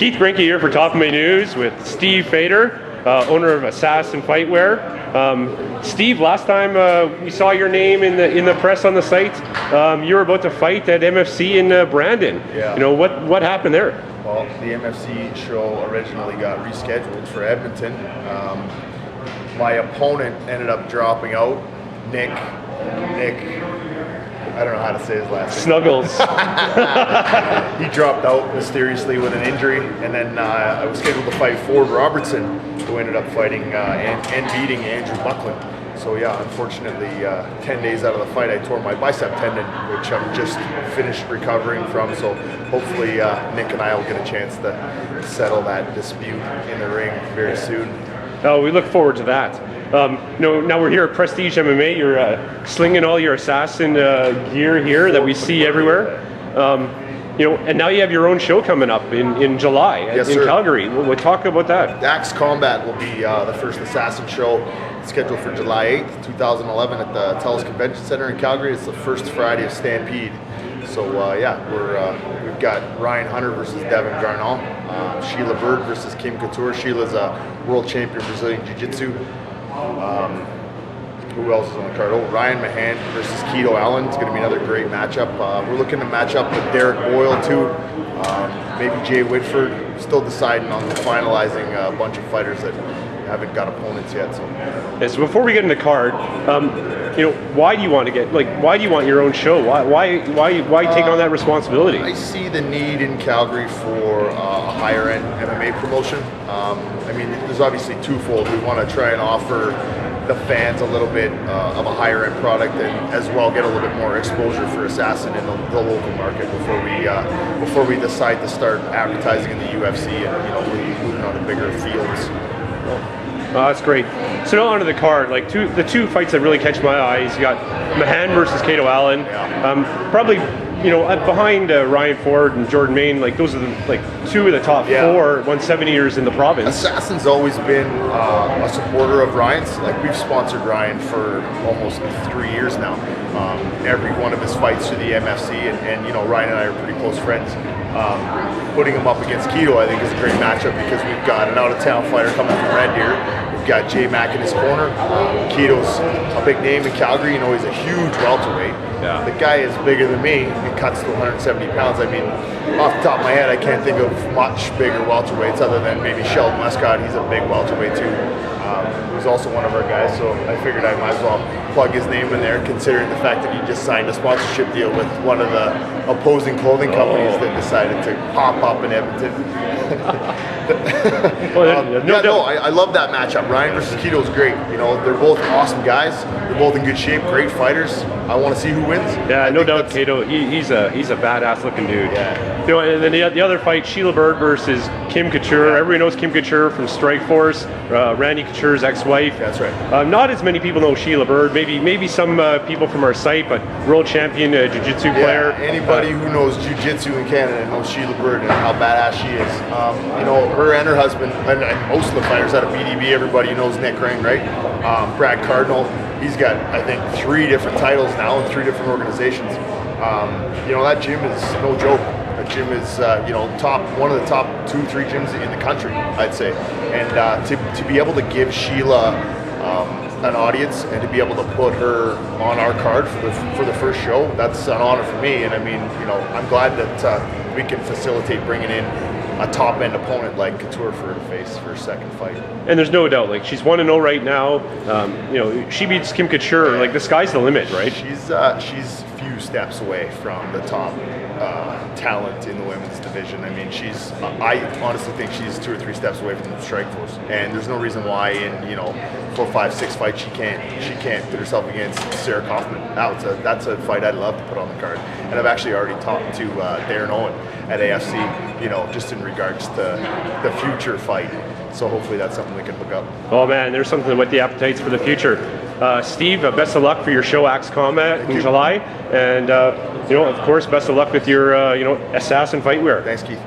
Keith Brinke here for Top of My News with Steve Fader, owner of Assassin Fightwear. Steve, last time we saw your name in the press on the site, you were about to fight at MFC in Brandon. Yeah. You know, what happened there? Well, the MFC show originally got rescheduled for Edmonton. My opponent ended up dropping out. Nick, I don't know how to say his last name. Snuggles. He dropped out mysteriously with an injury, and then I was scheduled to fight Ford Robertson, who ended up fighting and beating Andrew Buckland. So yeah, unfortunately, 10 days out of the fight, I tore my bicep tendon, which I'm just finished recovering from. So hopefully Nick and I will get a chance to settle that dispute in the ring very soon. Oh, we look forward to that. Now we're here at Prestige MMA. You're slinging all your Assassin gear here that we see everywhere. And now you have your own show coming up in July in Calgary. We'll talk about that. Axe Combat will be the first Assassin show, scheduled for July 8th, 2011 at the TELUS Convention Center in Calgary. It's the first Friday of Stampede. So we've got Ryan Hunter versus Devin Garnall, Sheila Bird versus Kim Couture. Sheila's a world champion Brazilian Jiu-Jitsu. Who else is on the card? Oh, Ryan Mahan versus Keto Allen. It's going to be another great matchup. We're looking to match up with Derek Boyle too. Maybe Jay Whitford. Still deciding on finalizing a bunch of fighters that haven't got opponents yet. So before we get in the card, why do you want to why do you want your own show? Why take on that responsibility? I see the need in Calgary for a higher end MMA promotion. I mean, there's obviously twofold. We want to try and offer the fans a little bit of a higher end product, and as well get a little bit more exposure for Assassin in the local market before we decide to start advertising in the UFC and really moving on to bigger fields. Oh, that's great. So now onto the card. The two fights that really catch my eyes. You got Mahan versus Keto Allen. Yeah. Probably, behind Ryan Ford and Jordan Main. Those are two of the top four 170ers in the province. Assassin's always been a supporter of Ryan's. We've sponsored Ryan for almost 3 years now. Every one of his fights to the MFC, and Ryan and I are pretty close friends. Putting him up against Keto, I think, is a great matchup because we've got an out-of-town fighter coming from Red Deer. We've got J Mack in his corner. Keto's a big name in Calgary. He's a huge welterweight. Yeah. The guy is bigger than me. He cuts to 170 pounds. I mean, off the top of my head, I can't think of much bigger welterweights other than maybe Sheldon Westcott. He's a big welterweight too. He's also one of our guys, so I figured I might as well plug his name in there, considering the fact that he just signed a sponsorship deal with one of the opposing clothing companies that decided to pop up in Edmonton. I love that matchup. Ryan versus Keto is great. They're both awesome guys. They're both in good shape, great fighters. I want to see who wins. Yeah, no doubt, Keto. He's a badass looking dude. Yeah. And then the other fight, Sheila Bird versus Kim Couture. Yeah. Everybody knows Kim Couture from Strikeforce, Randy Couture's ex-wife. That's right. Not as many people know Sheila Bird. Maybe some people from our site, but world champion jiu-jitsu player. Anybody who knows jiu-jitsu in Canada knows Sheila Bird and how badass she is. Her and her husband, and most of the fighters out of BDB, everybody knows Nick Ring, right? Brad Cardinal, he's got, I think, 3 different titles now in 3 different organizations. That gym is no joke. That gym is, one of the top 2-3 gyms in the country, I'd say. And to be able to give Sheila an audience and to be able to put her on our card for the first show, that's an honor for me. And I mean, I'm glad that we can facilitate bringing in a top-end opponent like Couture for her to face for her second fight. And there's no doubt, she's 1-0 right now. She beats Kim Couture. The sky's the limit, right? She's few steps away from the top talent in the women's division. I mean, I honestly think she's 2 or 3 steps away from the Strikeforce, and there's no reason why in 4, 5, 6 fights she can't put herself against Sarah Kaufman. That's a fight I'd love to put on the card, and I've actually already talked to Darren Owen at AFC, just in regards to the future fight. So hopefully that's something we can hook up. Oh man, there's something with the appetites for the future. Steve, best of luck for your show Axe Combat in July, and of course, best of luck with your Assassin Fightwear. Thanks, Keith.